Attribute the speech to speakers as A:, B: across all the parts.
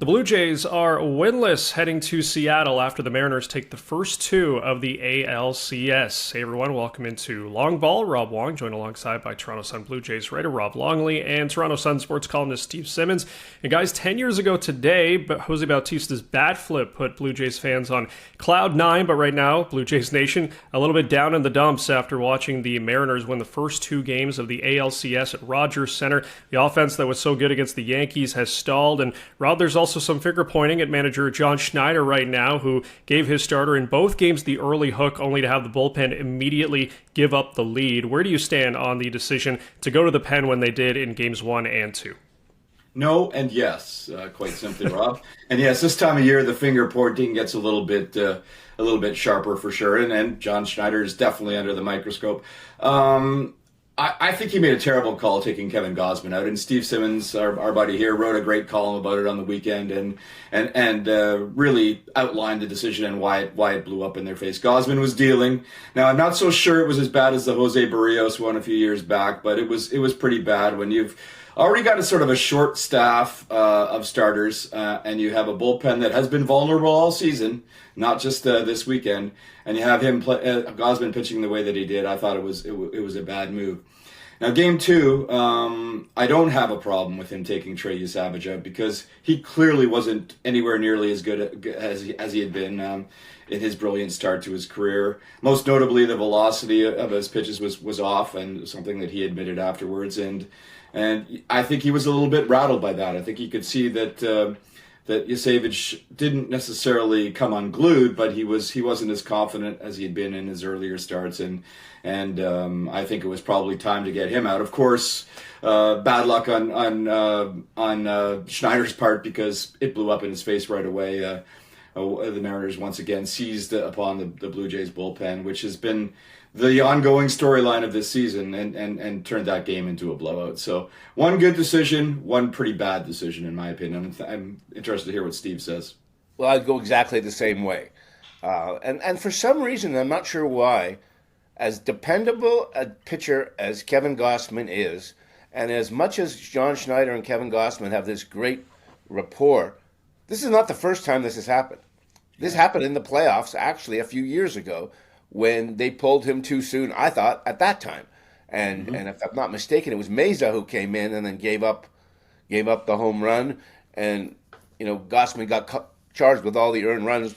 A: The Blue Jays are winless heading to Seattle after the Mariners take the first two of the ALCS. Hey everyone, welcome into Long Ball. Rob Wong, joined alongside by Toronto Sun Blue Jays writer Rob Longley and Toronto Sun sports columnist Steve Simmons. And guys, 10 years ago today, Jose Bautista's bat flip put Blue Jays fans on cloud nine, but right now, Blue Jays Nation a little bit down in the dumps after watching the Mariners win the first two games of the ALCS at Rogers Center. The offense that was so good against the Yankees has stalled, and Rob, there's also some finger pointing at manager John Schneider right now, who gave his starter in both games the early hook only to have the bullpen immediately give up the lead. Where do you stand on the decision to go to the pen when they did in games 1 and 2?
B: No and yes, quite simply, Rob. And yes, this time of year the finger pointing gets a little bit sharper for sure. And John Schneider is definitely under the microscope. I think he made a terrible call taking Kevin Gausman out, and Steve Simmons, our buddy here, wrote a great column about it on the weekend, and really outlined the decision and why it blew up in their face. Gausman was dealing. Now, I'm not so sure it was as bad as the Jose Barrios one a few years back, but it was pretty bad when you've already got a sort of a short staff of starters, and you have a bullpen that has been vulnerable all season, not just this weekend, and you have him Gausman pitching the way that he did. I thought it was a bad move. Now, game 2, I don't have a problem with him taking Trey Yesavage out because he clearly wasn't anywhere nearly as good as he had been in his brilliant start to his career. Most notably, the velocity of his pitches was off, and something that he admitted afterwards. And I think he was a little bit rattled by that. I think he could see that Yesavage didn't necessarily come unglued, but he wasn't as confident as he had been in his earlier starts, and I think it was probably time to get him out. Of course, bad luck on Schneider's part because it blew up in his face right away. The Mariners once again seized upon the Blue Jays bullpen, which has been the ongoing storyline of this season, and turned that game into a blowout. So one good decision, one pretty bad decision, in my opinion. I'm interested to hear what Steve says.
C: Well, I'd go exactly the same way. And for some reason, I'm not sure why, as dependable a pitcher as Kevin Gausman is, and as much as John Schneider and Kevin Gausman have this great rapport, this is not the first time this has happened. This happened in the playoffs, actually, a few years ago, when they pulled him too soon, I thought, at that time. And if I'm not mistaken, it was Meza who came in and then gave up the home run. And, Gausman got charged with all the earned runs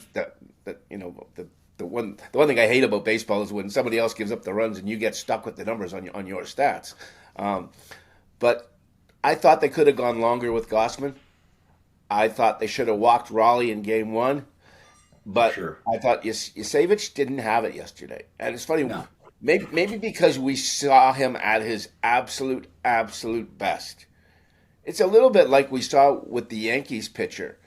C: the one thing I hate about baseball is when somebody else gives up the runs and you get stuck with the numbers on your stats. But I thought they could have gone longer with Gausman. I thought they should have walked Raleigh in game 1. But sure. I thought Yesavage didn't have it yesterday. And it's funny, no. Maybe because we saw him at his absolute best. It's a little bit like we saw with the Yankees pitcher.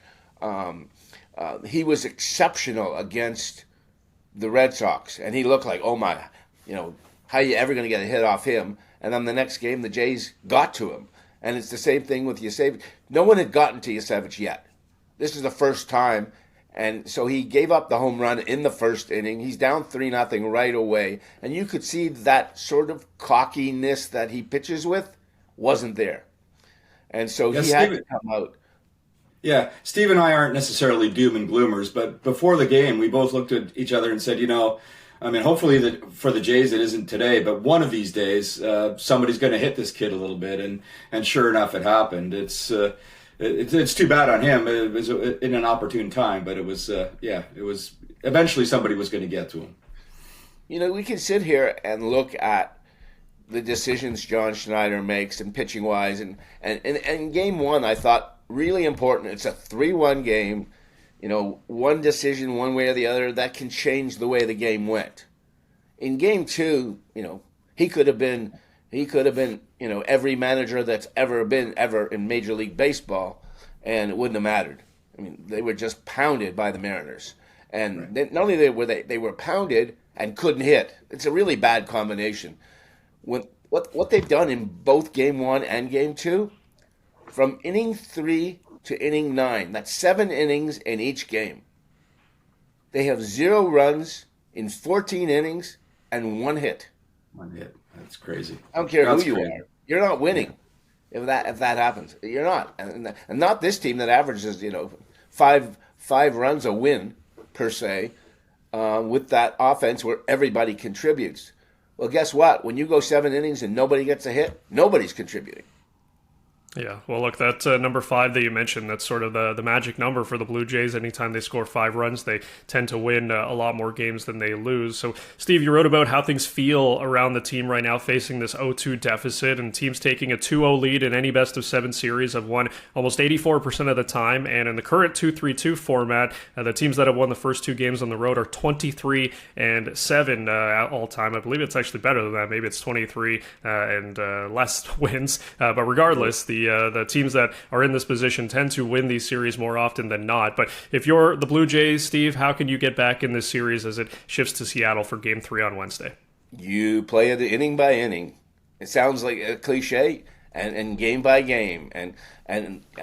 C: He was exceptional against the Red Sox, and he looked like, oh my, how are you ever going to get a hit off him? And then the next game, the Jays got to him. And it's the same thing with Yesavage. No one had gotten to Yesavage yet. This is the first time. And so he gave up the home run in the first inning. He's down 3-0 right away. And you could see that sort of cockiness that he pitches with wasn't there. And so he had to come out.
B: Yeah, Steve and I aren't necessarily doom and gloomers, but before the game, we both looked at each other and said, hopefully for the Jays it isn't today, but one of these days somebody's going to hit this kid a little bit. And sure enough, it happened. It's too bad on him. It was in an opportune time, but it was eventually somebody was going to get to him.
C: We can sit here and look at the decisions John Schneider makes and pitching wise, and game 1 I thought really important. It's a 3-1 game. One decision one way or the other that can change the way the game went. In game 2, he could have been every manager that's ever been in Major League Baseball, and it wouldn't have mattered. I mean, they were just pounded by the Mariners, and right. Not only they were pounded and couldn't hit. It's a really bad combination. What they've done in both game 1 and game 2, from inning 3 to inning 9, that's 7 innings in each game. They have 0 runs in 14 innings and 1 hit.
B: 1 hit. That's crazy.
C: I don't care who you are. You're not winning. if that happens. You're not, and not this team that averages five runs a win per se, with that offense where everybody contributes. Well, guess what? When you go 7 innings and nobody gets a hit, nobody's contributing.
A: Yeah, well, look, that number 5 that you mentioned, that's sort of the magic number for the Blue Jays. Anytime they score 5 runs, they tend to win a lot more games than they lose. So, Steve, you wrote about how things feel around the team right now facing this 0-2 deficit, and teams taking a 2-0 lead in any best-of-7 series have won almost 84% of the time. And in the current 2-3-2 format, the teams that have won the first 2 games on the road are 23-7 all time. I believe it's actually better than that. Maybe it's 23 and less wins. But regardless, the teams that are in this position tend to win these series more often than not. But if you're the Blue Jays, Steve, how can you get back in this series as it shifts to Seattle for Game 3 on Wednesday?
C: You play it inning by inning. It sounds like a cliche, and game by game, and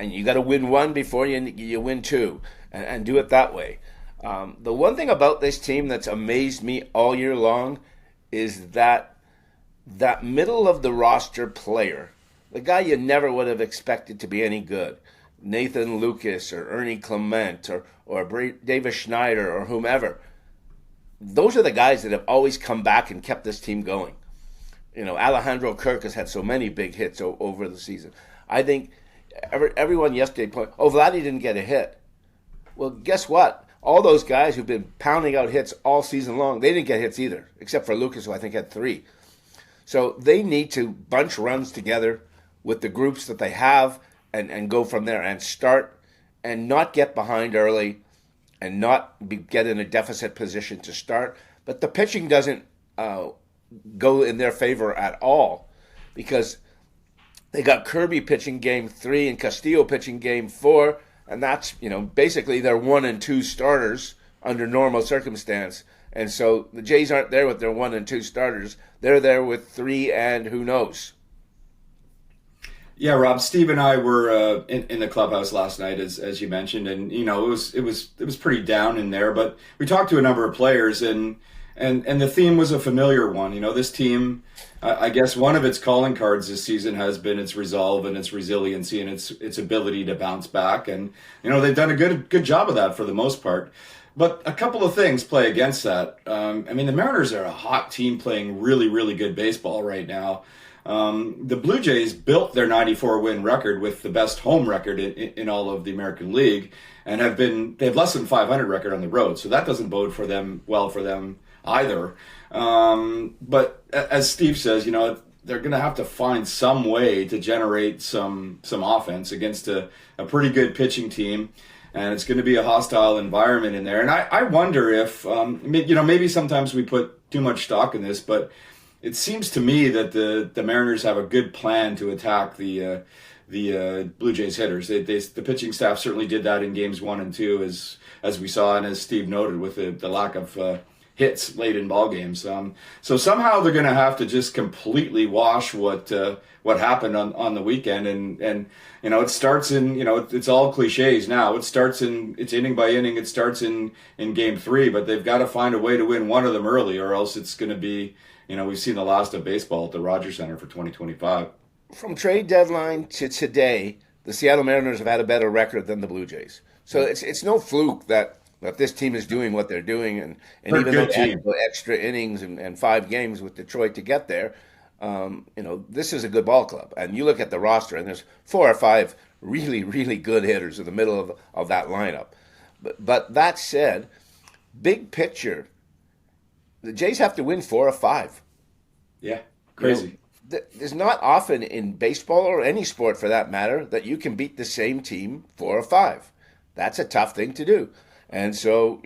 C: you got to win 1 before you win 2, and do it that way. The one thing about this team that's amazed me all year long is that middle of the roster player, the guy you never would have expected to be any good, Nathan Lucas or Ernie Clement or Davis Schneider or whomever, those are the guys that have always come back and kept this team going. Alejandro Kirk has had so many big hits over the season. I think everyone yesterday pointed, Vladdy didn't get a hit. Well, guess what? All those guys who've been pounding out hits all season long, they didn't get hits either, except for Lucas, who I think had 3. So they need to bunch runs together with the groups that they have and go from there and start and not get behind early and not get in a deficit position to start. But the pitching doesn't go in their favor at all, because they got Kirby pitching Game 3 and Castillo pitching Game 4, and that's basically their 1 and 2 starters under normal circumstance. And so the Jays aren't there with their 1 and 2 starters. They're there with 3 and who knows.
B: Yeah, Rob, Steve and I were in the clubhouse last night, as you mentioned, and it was pretty down in there. But we talked to a number of players, and the theme was a familiar one. This team, I guess one of its calling cards this season has been its resolve and its resiliency and its ability to bounce back, and they've done a good job of that for the most part. But a couple of things play against that. The Mariners are a hot team playing really, really good baseball right now. The Blue Jays built their 94-win record with the best home record in all of the American League, and they have less than 500 record on the road, so that doesn't bode well for them either. But as Steve says, they're going to have to find some way to generate some offense against a pretty good pitching team, and it's going to be a hostile environment in there. And I wonder if maybe sometimes we put too much stock in this, but it seems to me that the Mariners have a good plan to attack the Blue Jays hitters. The pitching staff certainly did that in games 1 and 2, as we saw, and as Steve noted, with the lack of hits late in ball games. So somehow they're going to have to just completely wash what happened on the weekend, and it starts in it's all cliches now. It's inning by inning. It starts in Game 3, but they've got to find a way to win one of them early, or else it's going to be. We've seen the last of baseball at the Rogers Center for 2025.
C: From trade deadline to today, the Seattle Mariners have had a better record than the Blue Jays. So it's no fluke that this team is doing what they're doing, and even though they had extra innings and 5 games with Detroit to get there, this is a good ball club. And you look at the roster, and there's 4 or 5 really, really good hitters in the middle of that lineup. But that said, big picture, the Jays have to win 4 or 5.
B: Yeah, crazy.
C: There's not often in baseball, or any sport for that matter, that you can beat the same team 4 or 5. That's a tough thing to do. And so,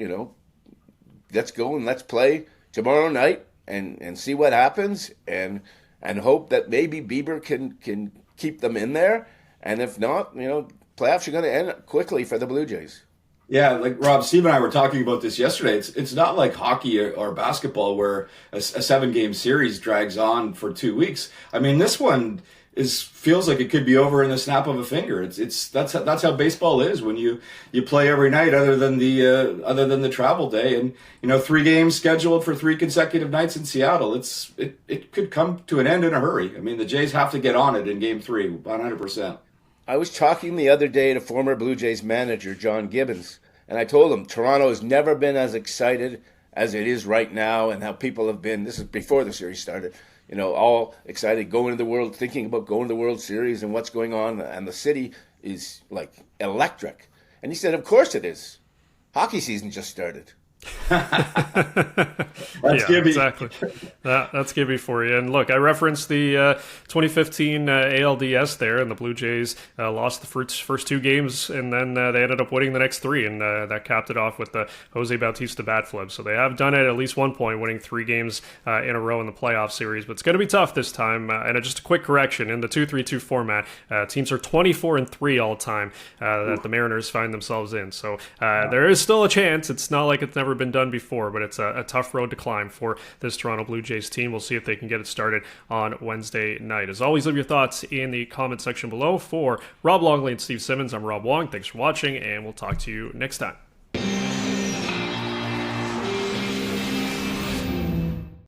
C: let's go and let's play tomorrow night and see what happens, and hope that maybe Bieber can keep them in there. And if not, playoffs are going to end quickly for the Blue Jays.
B: Yeah, like Rob, Steve and I were talking about this yesterday. It's not like hockey or basketball where a 7-game series drags on for 2 weeks. This one feels like it could be over in the snap of a finger. That's how baseball is when you play every night, other than the travel day, and 3 games scheduled for 3 consecutive nights in Seattle. It could come to an end in a hurry. I mean, the Jays have to get on it in Game 3, 100%.
C: I was talking the other day to former Blue Jays manager John Gibbons, and I told him Toronto has never been as excited as it is right now, and how people have been. This is before the series started. All excited, thinking about going to the World Series and what's going on, and the city is like electric. And he said, of course it is. Hockey season just started.
B: That's Gibby.
A: Exactly. That's Gibby for you. And look, I referenced the 2015 ALDS there, and the Blue Jays lost the first 2 games, and then they ended up winning the next 3, and that capped it off with the Jose Bautista bat flip. So they have done it at least one point, winning 3 games in a row in the playoff series. But it's going to be tough this time. And just a quick correction, in the 2-3-2 format, teams are 24-3 all time that the Mariners find themselves in. So there is still a chance. It's not like it's never been done before, but it's a tough road to climb for this Toronto Blue Jays team. We'll see if they can get it started on Wednesday night. As always, leave your thoughts in the comment section below. For Rob Longley and Steve Simmons, I'm Rob Wong. Thanks for watching, and we'll talk to you next time.